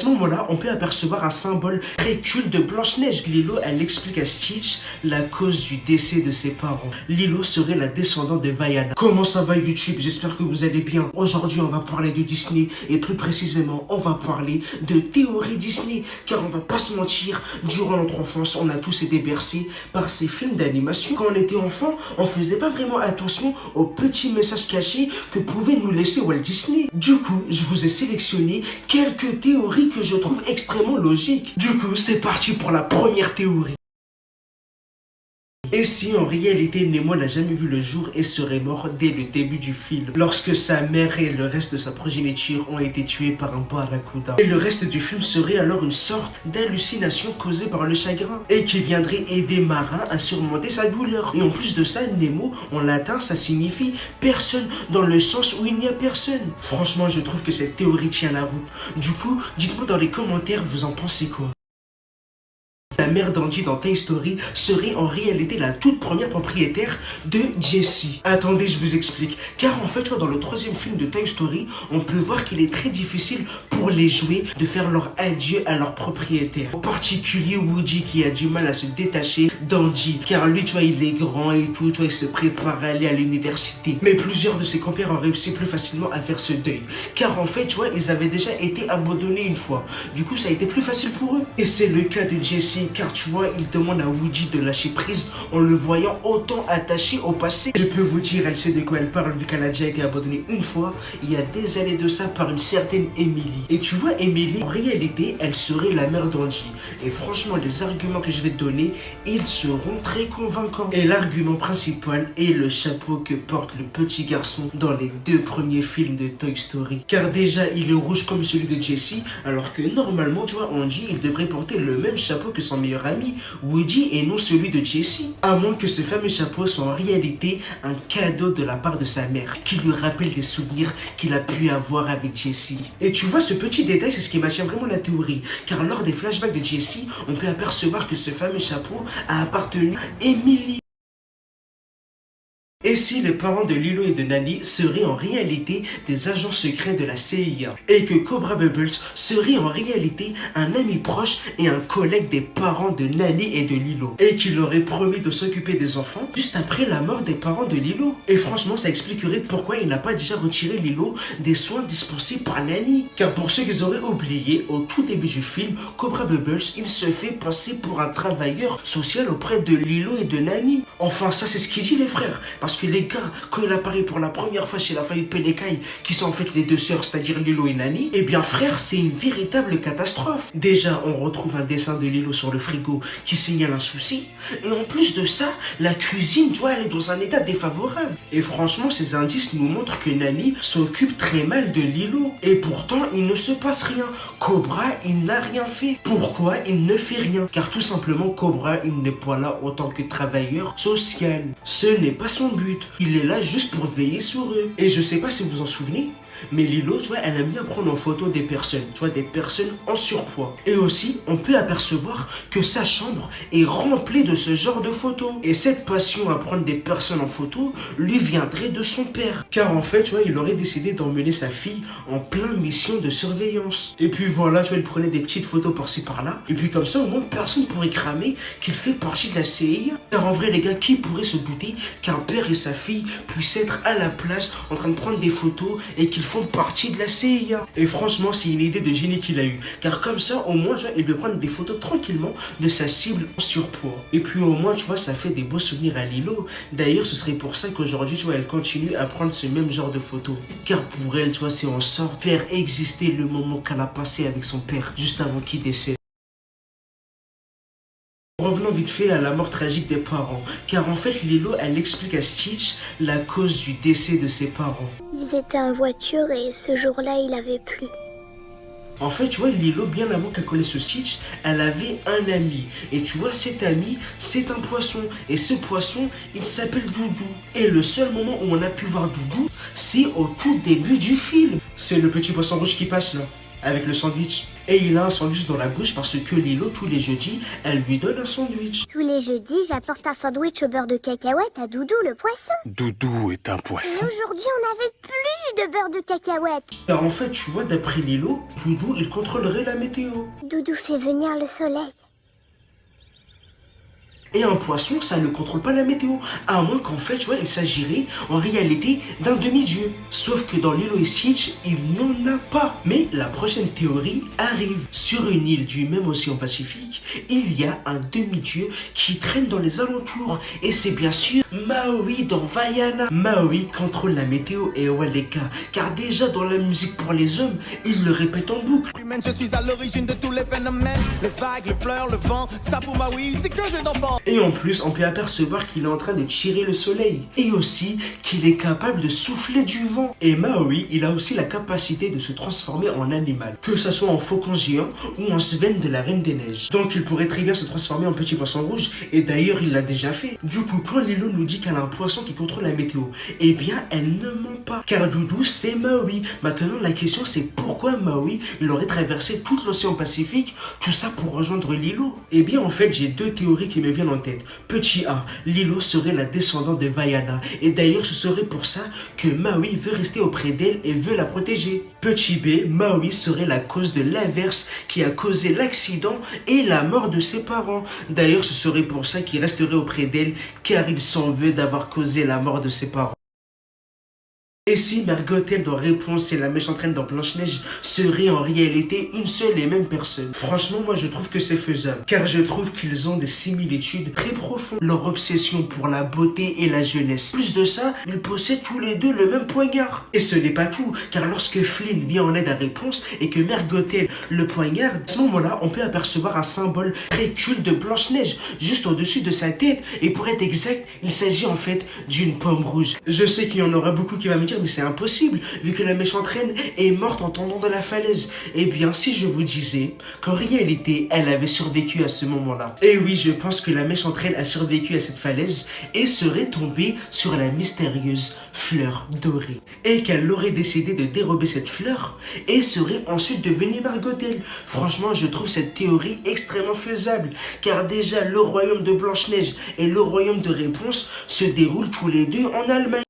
ce moment-là, on peut apercevoir un symbole très culte de Blanche-Neige. Lilo, elle explique à Stitch la cause du décès de ses parents. Lilo serait la descendante de Vaiana. Comment ça va YouTube? J'espère que vous allez bien. Aujourd'hui, on va parler de Disney et plus précisément, on va parler de théorie Disney. Car on va pas se mentir, durant notre enfance, on a tous été bercés par ces films d'animation. Quand on était enfant, on faisait pas vraiment attention aux petits messages cachés que pouvait nous laisser Walt Disney. Du coup, je vous ai sélectionné quelques théories que je trouve extrêmement logiques. Du coup, c'est parti pour la première théorie. Et si en réalité Nemo n'a jamais vu le jour et serait mort dès le début du film, lorsque sa mère et le reste de sa progéniture ont été tués par un barracuda. Et le reste du film serait alors une sorte d'hallucination causée par le chagrin et qui viendrait aider Marin à surmonter sa douleur. Et en plus de ça, Nemo en latin ça signifie personne dans le sens où il n'y a personne. Franchement, je trouve que cette théorie tient la route. Du coup, dites-moi dans les commentaires, vous en pensez quoi? La mère d'Andy dans Toy Story serait en réalité la toute première propriétaire de Jessie. Attendez, je vous explique. Car en fait, dans le troisième film de Toy Story, on peut voir qu'il est très difficile pour les jouets de faire leur adieu à leur propriétaire. En particulier Woody qui a du mal à se détacher d'Andy. Car lui, il est grand et tout, il se prépare à aller à l'université. Mais plusieurs de ses compères ont réussi plus facilement à faire ce deuil. Car en fait, ils avaient déjà été abandonnés une fois. Du coup, ça a été plus facile pour eux. Et c'est le cas de Jessie. Car il demande à Woody de lâcher prise en le voyant autant attaché au passé. Je peux vous dire, elle sait de quoi elle parle vu qu'elle a déjà été abandonnée une fois, il y a des années de ça, par une certaine Emily. Et tu vois, Emily, en réalité, elle serait la mère d'Andy. Et franchement, les arguments que je vais te donner, ils seront très convaincants. Et l'argument principal est le chapeau que porte le petit garçon dans les deux premiers films de Toy Story. Car déjà, il est rouge comme celui de Jessie, alors que normalement, Andy, il devrait porter le même chapeau que son meilleur ami Woody et non celui de Jessie. À moins que ce fameux chapeau soit en réalité un cadeau de la part de sa mère qui lui rappelle des souvenirs qu'il a pu avoir avec Jessie. Et tu vois, ce petit détail, c'est ce qui maintient vraiment la théorie, car lors des flashbacks de Jessie, on peut apercevoir que ce fameux chapeau a appartenu à Emily. Et si les parents de Lilo et de Nani seraient en réalité des agents secrets de la CIA et que Cobra Bubbles serait en réalité un ami proche et un collègue des parents de Nani et de Lilo et qu'il aurait promis de s'occuper des enfants juste après la mort des parents de Lilo. Et franchement, ça expliquerait pourquoi il n'a pas déjà retiré Lilo des soins dispensés par Nani. Car pour ceux qui auraient oublié, au tout début du film, Cobra Bubbles, il se fait passer pour un travailleur social auprès de Lilo et de Nani. Enfin, ça c'est ce qu'il dit les frères. Parce que les gars, quand il apparaît pour la première fois chez la famille Pélécaille, qui sont en fait les deux sœurs, c'est-à-dire Lilo et Nani, eh bien frère, c'est une véritable catastrophe. Déjà, on retrouve un dessin de Lilo sur le frigo qui signale un souci. Et en plus de ça, la cuisine, elle est dans un état défavorable. Et franchement, ces indices nous montrent que Nani s'occupe très mal de Lilo. Et pourtant, il ne se passe rien. Cobra, il n'a rien fait. Pourquoi il ne fait rien? Car tout simplement, Cobra, il n'est pas là en tant que travailleur social. Ce n'est pas son but. Il est là juste pour veiller sur eux. Et je sais pas si vous en souvenez, mais Lilo, elle aime bien prendre en photo des personnes, des personnes en surpoids. Et aussi, on peut apercevoir que sa chambre est remplie de ce genre de photos. Et cette passion à prendre des personnes en photo lui viendrait de son père. Car en fait, il aurait décidé d'emmener sa fille en pleine mission de surveillance. Et puis voilà, il prenait des petites photos par-ci par-là. Et puis comme ça, au moins, personne pourrait cramer qu'il fait partie de la CIA. Car en vrai, les gars, qui pourrait se douter qu'un père et sa fille puissent être à la plage en train de prendre des photos et qu'ils font partie de la CIA. Et franchement, c'est une idée de génie qu'il a eue. Car comme ça, au moins, il peut prendre des photos tranquillement de sa cible en surpoids. Et puis au moins, ça fait des beaux souvenirs à Lilo. D'ailleurs, ce serait pour ça qu'aujourd'hui, elle continue à prendre ce même genre de photos. Car pour elle, c'est en sorte de faire exister le moment qu'elle a passé avec son père, juste avant qu'il décède. Revenons vite fait à la mort tragique des parents, car en fait Lilo, elle explique à Stitch la cause du décès de ses parents. Ils étaient en voiture et ce jour-là, il avait plu. En fait, Lilo, bien avant qu'elle connaisse ce Stitch, elle avait un ami. Et cet ami, c'est un poisson. Et ce poisson, il s'appelle Doudou. Et le seul moment où on a pu voir Doudou, c'est au tout début du film. C'est le petit poisson rouge qui passe là. avec le sandwich. Et il a un sandwich dans la bouche parce que Lilo, tous les jeudis, elle lui donne un sandwich. Tous les jeudis, j'apporte un sandwich au beurre de cacahuète à Doudou le poisson. Doudou est un Et poisson. aujourd'hui, on n'avait plus de beurre de cacahuète. Car en fait, tu vois, d'après Lilo, Doudou, il contrôlerait la météo. Doudou fait venir le soleil. Et un poisson, ça ne contrôle pas la météo. À moins qu'en fait, tu vois, il s'agirait en réalité d'un demi-dieu. Sauf que dans Lilo et Stitch, il n'en a pas. Mais la prochaine théorie arrive. Sur une île du même océan Pacifique, il y a un demi-dieu qui traîne dans les alentours. Et c'est bien sûr Maui dans Vaiana. Maui contrôle la météo et Waleka. Car déjà dans la musique pour les hommes, il le répète en boucle. Je suis à l'origine de tous les phénomènes. Les vagues, les fleurs, le vent, ça pour Maui, c'est que j'ai d'enfants. Et en plus, on peut apercevoir qu'il est en train de tirer le soleil. Et aussi qu'il est capable de souffler du vent. Et Maui, il a aussi la capacité de se transformer en animal. Que ça soit en faucon géant ou en Sven de la Reine des Neiges. Donc il pourrait très bien se transformer en petit poisson rouge. Et d'ailleurs, il l'a déjà fait. Du coup, quand Lilo nous dit qu'elle a un poisson qui contrôle la météo, eh bien, elle ne ment pas. Car Doudou, c'est Maui. Maintenant, la question, c'est pourquoi Maui, il aurait traversé tout l'océan Pacifique, tout ça pour rejoindre Lilo? Eh bien, en fait, j'ai deux théories qui me viennent en tête. Petit A, Lilo serait la descendante de Vaiana. Et d'ailleurs, ce serait pour ça que Maui veut rester auprès d'elle et veut la protéger. Petit B, Maui serait la cause de l'averse qui a causé l'accident et la mort de ses parents. D'ailleurs, ce serait pour ça qu'il resterait auprès d'elle, car il s'en veut d'avoir causé la mort de ses parents. Et si Mère Gothel dans Réponse et la méchante reine dans Blanche-Neige serait en réalité une seule et même personne? Franchement, moi je trouve que c'est faisable. Car je trouve qu'ils ont des similitudes très profondes. Leur obsession pour la beauté et la jeunesse. Plus de ça, ils possèdent tous les deux le même poignard. Et ce n'est pas tout, car lorsque Flynn vient en aide à Réponse et que Mère Gothel le poignarde, à ce moment-là, on peut apercevoir un symbole très culte de Blanche-Neige juste au-dessus de sa tête. Et pour être exact, il s'agit en fait d'une pomme rouge. Je sais qu'il y en aura beaucoup qui va me dire mais c'est impossible, vu que la méchante reine est morte en tombant de la falaise. Eh bien, si je vous disais qu'en réalité, elle avait survécu à ce moment-là. Et oui, je pense que la méchante reine a survécu à cette falaise et serait tombée sur la mystérieuse fleur dorée. Et qu'elle aurait décidé de dérober cette fleur et serait ensuite devenue Mère Gothel. Franchement, je trouve cette théorie extrêmement faisable, car déjà, le royaume de Blanche-Neige et le royaume de Réponse se déroulent tous les deux en Allemagne.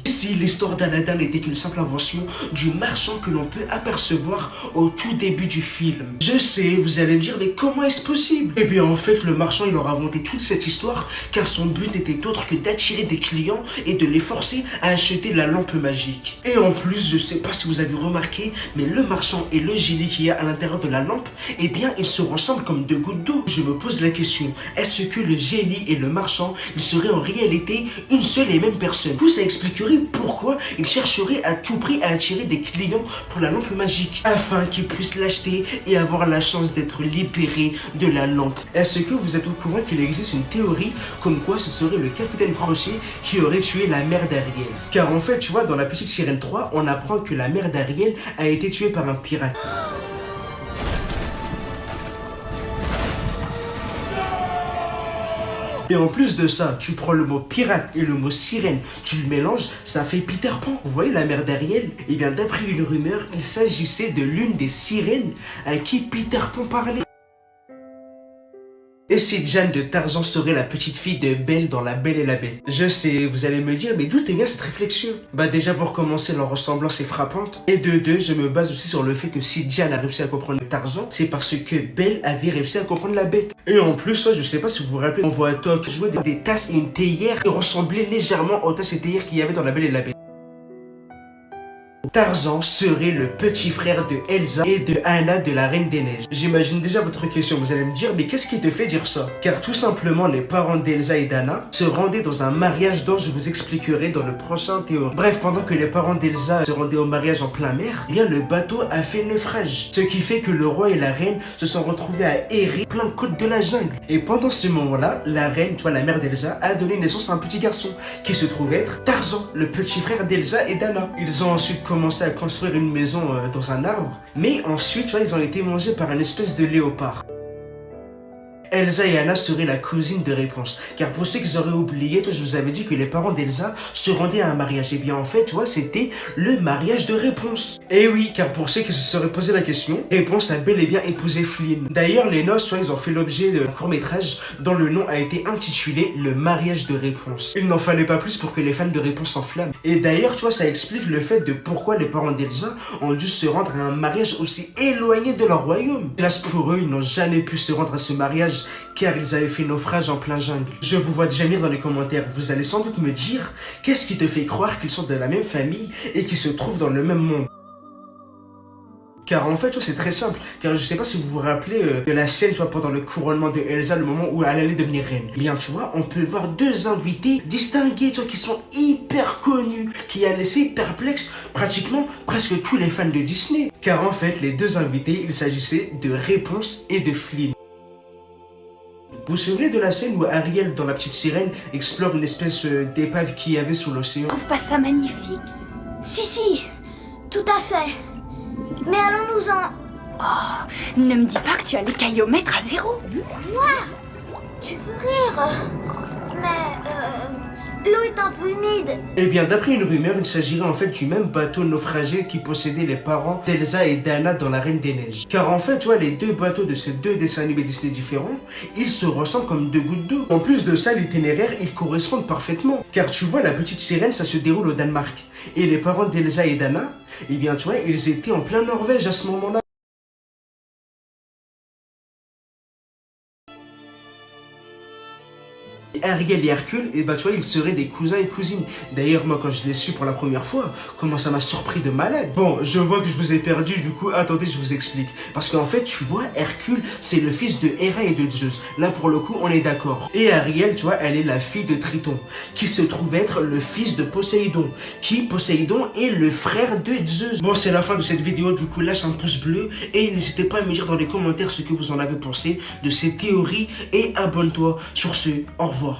Si l'histoire d'Aladin n'était qu'une simple invention du marchand que l'on peut apercevoir au tout début du film. Je sais, vous allez me dire, mais comment est-ce possible? Eh bien en fait, le marchand il aura inventé toute cette histoire car son but n'était autre que d'attirer des clients et de les forcer à acheter la lampe magique. Et en plus, je sais pas si vous avez remarqué, mais le marchand et le génie qu'il y a à l'intérieur de la lampe, eh bien ils se ressemblent comme deux gouttes d'eau. Je me pose la question, est-ce que le génie et le marchand, ils seraient en réalité une seule et même personne? Tout ça expliquerait pourquoi il chercherait à tout prix à attirer des clients pour la lampe magique, afin qu'ils puissent l'acheter et avoir la chance d'être libérés de la lampe. Est-ce que vous êtes au courant qu'il existe une théorie comme quoi ce serait le capitaine Crochet qui aurait tué la mère d'Ariel? Car en fait, tu vois, dans La Petite Sirène 3, on apprend que la mère d'Ariel a été tuée par un pirate. Et en plus de ça, tu prends le mot pirate et le mot sirène, tu le mélanges, ça fait Peter Pan. Vous voyez la mère d'Ariel? Et bien d'après une rumeur, il s'agissait de l'une des sirènes à qui Peter Pan parlait. Et si Jane de Tarzan serait la petite fille de Belle dans La Belle et la Bête? Je sais, vous allez me dire, mais d'où te vient cette réflexion? Bah déjà pour commencer, leur ressemblance est frappante. Et de deux, je me base aussi sur le fait que si Jane a réussi à comprendre Tarzan, c'est parce que Belle avait réussi à comprendre la Bête. Et en plus, je sais pas si vous vous rappelez, on voit Toc jouer des tasses et une théière qui ressemblaient légèrement aux tasses et théières qu'il y avait dans La Belle et la Bête. Tarzan serait le petit frère de Elsa et de Anna de la Reine des Neiges. J'imagine déjà votre question, vous allez me dire, mais qu'est-ce qui te fait dire ça? Car tout simplement, les parents d'Elsa et d'Anna se rendaient dans un mariage dont je vous expliquerai dans le prochain théorie. Bref, pendant que les parents d'Elsa se rendaient au mariage en plein mer, eh bien le bateau a fait naufrage. Ce qui fait que le roi et la reine se sont retrouvés à errer plein côte de la jungle. Et pendant ce moment-là, la reine, tu vois, la mère d'Elsa, a donné naissance à un petit garçon qui se trouve être Tarzan, le petit frère d'Elsa et d'Anna. Ils ont ensuite commencé à construire une maison dans un arbre, mais ensuite, tu vois, ils ont été mangés par une espèce de léopard. Elsa et Anna seraient la cousine de Réponse. Car pour ceux qui auraient oublié, toi, je vous avais dit que les parents d'Elsa se rendaient à un mariage. Et bien en fait, tu vois, c'était le mariage de Réponse. Et oui, car pour ceux qui se seraient posé la question, Réponse a bel et bien épousé Flynn. D'ailleurs, les noces, tu vois, ils ont fait l'objet d'un court-métrage dont le nom a été intitulé Le mariage de Réponse. Il n'en fallait pas plus pour que les fans de Réponse s'enflamment. Et d'ailleurs, tu vois, ça explique le fait de pourquoi les parents d'Elsa ont dû se rendre à un mariage aussi éloigné de leur royaume. Hélas pour eux, ils n'ont jamais pu se rendre à ce mariage car ils avaient fait naufrage en plein jungle. Je vous vois déjà lire dans les commentaires, vous allez sans doute me dire qu'est-ce qui te fait croire qu'ils sont de la même famille et qu'ils se trouvent dans le même monde. Car en fait, tu vois, c'est très simple. Car je sais pas si vous vous rappelez de la scène, tu vois, pendant le couronnement de Elsa, le moment où elle allait devenir reine. Eh bien, tu vois, on peut voir deux invités distingués, tu vois, qui sont hyper connus, qui a laissé perplexe pratiquement presque tous les fans de Disney. Car en fait, les deux invités, il s'agissait de Réponse et de Flynn. Vous vous souvenez de la scène où Ariel, dans La Petite Sirène, explore une espèce d'épave qu'il y avait sous l'océan? Tu trouves pas ça magnifique? Si, tout à fait. Mais allons-nous-en. Oh, ne me dis pas que tu as l'écaillomètre à 0. Tu veux rire? Mais, l'eau est un peu humide. Eh bien, d'après une rumeur, il s'agirait en fait du même bateau naufragé qui possédait les parents d'Elsa et d'Anna dans La Reine des Neiges. Car en fait, tu vois, les deux bateaux de ces deux dessins animés Disney différents, ils se ressemblent comme deux gouttes d'eau. En plus de ça, l'itinéraire, ils correspondent parfaitement. Car tu vois, La Petite Sirène, ça se déroule au Danemark. Et les parents d'Elsa et d'Anna, eh bien, tu vois, ils étaient en plein Norvège à ce moment-là. Ariel et Hercule, et bah tu vois, ils seraient des cousins et cousines. D'ailleurs, moi, quand je l'ai su pour la première fois, comment ça m'a surpris de malade. Bon, je vois que je vous ai perdu, du coup, attendez, je vous explique. Parce qu'en fait, tu vois, Hercule, c'est le fils de Héra et de Zeus. Là, pour le coup, on est d'accord. Et Ariel, tu vois, elle est la fille de Triton, qui se trouve être le fils de Poséidon, qui, Poséidon, est le frère de Zeus. Bon, c'est la fin de cette vidéo, du coup, lâche un pouce bleu, et n'hésitez pas à me dire dans les commentaires ce que vous en avez pensé de ces théories, et abonne-toi. Sur ce, au revoir.